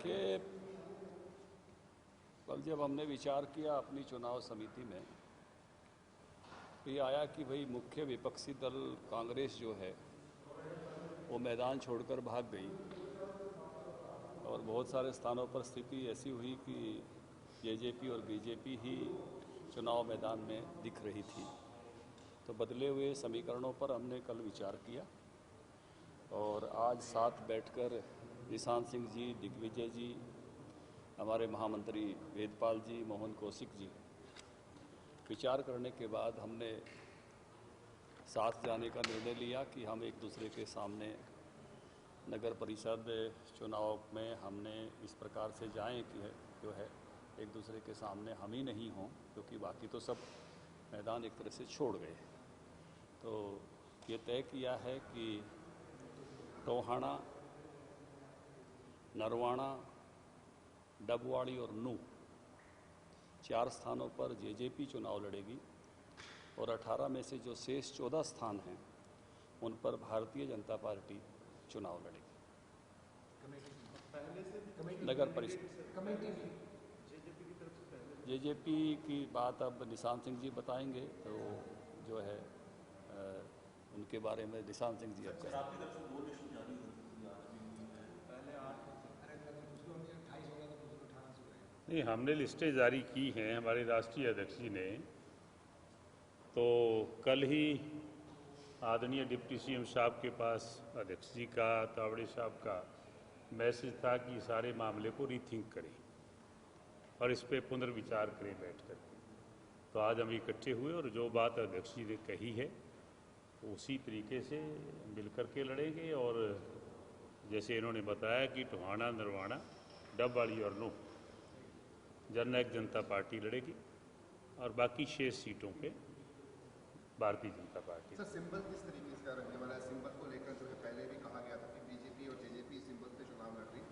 देखिए, कल जब हमने विचार किया अपनी चुनाव समिति में, तो ये आया कि भाई मुख्य विपक्षी दल कांग्रेस जो है वो मैदान छोड़कर भाग गई और बहुत सारे स्थानों पर स्थिति ऐसी हुई कि जेजेपी और बीजेपी ही चुनाव मैदान में दिख रही थी। तो बदले हुए समीकरणों पर हमने कल विचार किया और आज साथ बैठकर निशांत सिंह जी, दिग्विजय जी, हमारे महामंत्री वेदपाल जी, मोहन कौशिक जी, विचार करने के बाद हमने साथ जाने का निर्णय लिया कि हम एक दूसरे के सामने नगर परिषद चुनाव में हमने इस प्रकार से जाएं कि जो है एक दूसरे के सामने हम ही नहीं हों, क्योंकि बाकी तो सब मैदान एक तरह से छोड़ गए। तो ये तय किया है कि टोहाना, नरवाना, डबवाड़ी और नूह 4 स्थानों पर जेजेपी चुनाव लड़ेगी और 18 में से जो शेष 14 स्थान हैं उन पर भारतीय जनता पार्टी चुनाव लड़ेगी। नगर परिषद जेजेपी की बात अब निशांत सिंह जी बताएंगे, तो जो है उनके बारे में निशांत सिंह जी अब नहीं, हमने लिस्टें जारी की हैं हमारे राष्ट्रीय अध्यक्ष जी ने। तो कल ही आदरणीय डिप्टी सीएम साहब के पास अध्यक्ष जी का, तावड़े साहब का मैसेज था कि सारे मामले को रीथिंक करें और इस पे पुनर्विचार करें बैठ कर। तो आज हम इकट्ठे हुए और जो बात अध्यक्ष जी ने कही है उसी तरीके से मिलकर के लड़ेंगे। और जैसे इन्होंने बताया कि टोहाना, नरवाना, डबवाड़ी और नूह जननायक जनता पार्टी लड़ेगी और बाकी 6 सीटों पे Bharatiya Janata party. Sir, symbol किस तरीके से रहने वाला है? सिंबल को लेकर जो है पहले भी कहा गया था कि बीजेपी और जेजेपी सिंबल से चुनाव लड़ रही,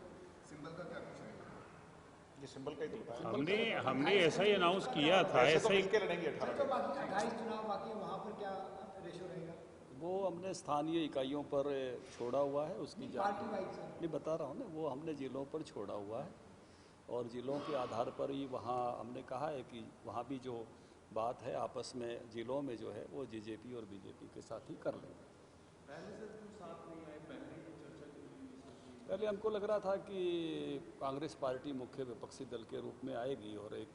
सिंबल का क्या कुछ रहेगा? ये सिंबल का ही तो हमने ऐसा ही अनाउंस किया था, ऐसा ही लड़ेंगे। 28 चुनाव बाकी है, वहाँ पर क्या रेशो रहेगा? वो हमने स्थानीय इकाइयों पर छोड़ा हुआ है, उसकी पार्टी वाइज नहीं बता रहा हूँ ना, वो हमने जिलों पर छोड़ा हुआ है और जिलों के आधार पर ही वहाँ हमने कहा है कि वहाँ भी जो बात है आपस में जिलों में जो है वो जेजेपी और बीजेपी के साथ ही कर लेंगे। पहले हमको लग रहा था कि कांग्रेस पार्टी मुख्य विपक्षी दल के रूप में आएगी और एक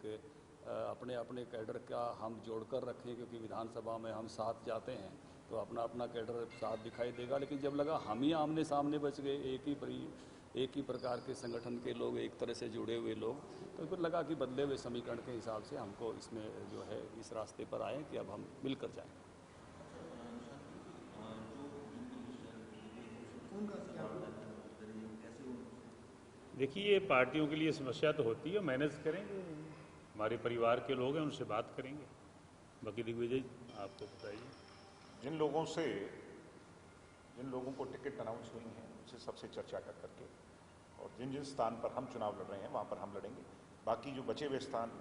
अपने अपने कैडर का हम जोड़कर रखें, क्योंकि विधानसभा में हम साथ जाते हैं तो अपना अपना कैडर साथ दिखाई देगा। लेकिन जब लगा हम ही आमने सामने बच गए, एक ही प्रकार के संगठन के लोग, एक तरह से जुड़े हुए लोग, तो फिर लगा कि बदले हुए समीकरण के हिसाब से हमको इसमें जो है इस रास्ते पर आए कि अब हम मिलकर जाएं। देखिए, ये पार्टियों के लिए समस्या तो होती है, मैनेज करेंगे, हमारे परिवार के लोग हैं उनसे बात करेंगे। बाकी दिग्विजय आपको बताइए। जिन लोगों को टिकट अनाउंस हुई हैं उनसे सबसे चर्चा कर करके और जिन जिन स्थान पर हम चुनाव लड़ रहे हैं वहाँ पर हम लड़ेंगे। बाकी जो बचे हुए स्थान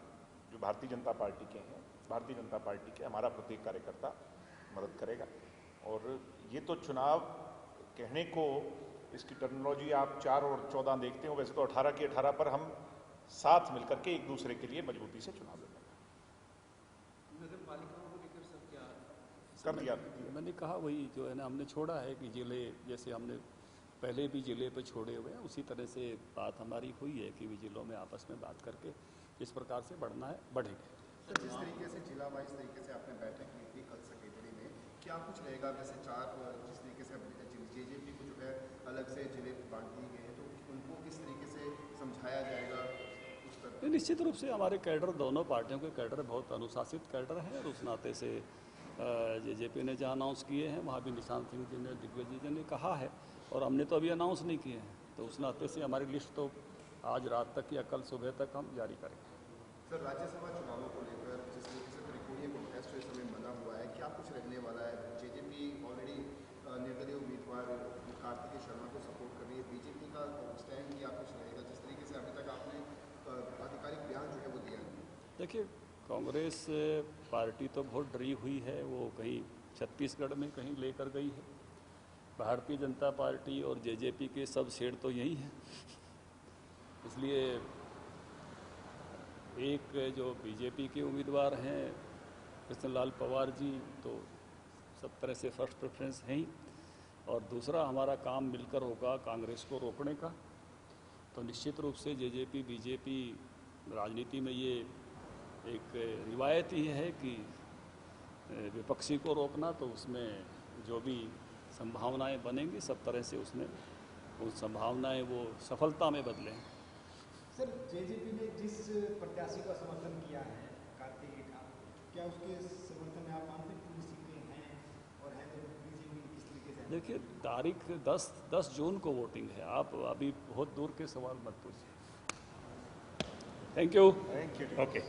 जो भारतीय जनता पार्टी के हैं, भारतीय जनता पार्टी के हमारा प्रत्येक कार्यकर्ता मदद करेगा। और ये तो चुनाव कहने को इसकी टर्मिनोलॉजी आप 4 और 14 देखते हो, वैसे तो 18 के 18 पर हम साथ मिलकर के एक दूसरे के लिए मजबूती से चुनाव लड़ेंगे। कर दिया मैंने कहा वही जो है ना, हमने छोड़ा है कि जिले जैसे हमने पहले भी जिले पे छोड़े हुए हैं, उसी तरह से बात हमारी हुई है कि जिलों में आपस में बात करके इस प्रकार से बढ़ना है, बढ़ेंगे। सर, जिस तरीके से जिला वाइज तरीके से आपने बैठक की थी कल सेक्रेटरी में, क्या कुछ रहेगा? वैसे 4 जिस तरीके से जेजेपी को जो है अलग से जिले बांट दिए गए हैं, तो उनको किस तरीके से समझाया जाएगा? निश्चित रूप से हमारे कैडर, दोनों पार्टियों के कैडर बहुत अनुशासित कैडर हैं और उस नाते से जेजेपी ने जहाँ अनाउंस किए हैं वहाँ भी निशांत सिंह जी ने, दिग्विजय जी ने कहा है और हमने तो अभी अनाउंस नहीं किए हैं, तो उस नाते से हमारी लिस्ट तो आज रात तक या कल सुबह तक हम जारी करेंगे। सर, राज्यसभा चुनावों को लेकर जिस तरीके से त्रिकोणीय कॉन्टेस्ट इस समय बना हुआ है, क्या कुछ रहने वाला है? जेजेपी ऑलरेडी निर्दलीय उम्मीदवार कार्तिकेय शर्मा को सपोर्ट कर रही है, बीजेपी का स्टैंड क्या कुछ रहेगा? जिस तरीके से अभी तक आपने आधिकारिक बयान जो है वो दिया है। देखिए, कांग्रेस पार्टी तो बहुत डरी हुई है, वो कहीं छत्तीसगढ़ में कहीं लेकर गई है। भारतीय जनता पार्टी और जेजेपी के सब शेर तो यही हैं इसलिए एक जो बीजेपी के उम्मीदवार हैं कृष्णलाल पवार जी, तो सब तरह से फर्स्ट प्रेफरेंस हैं ही, और दूसरा हमारा काम मिलकर होगा कांग्रेस को रोकने का। तो निश्चित रूप से जेजेपी बीजेपी राजनीति में ये एक रिवायत ही है कि विपक्षी को रोकना, तो उसमें जो भी संभावनाएं बनेंगी सब तरह से उसमें उन संभावनाएं वो सफलता में बदलें। सर, जेजेपी ने जिस प्रत्याशी का समर्थन किया है कार्तिकेय का, क्या उसके समर्थन में आप मानते हैं पूरी सीटें हैं और है तो बीजेपी किस तरीके से? देखिए, तारीख 10 जून को वोटिंग है, आप अभी बहुत दूर के सवाल मत पूछिए। Thank you. Thank you. Okay.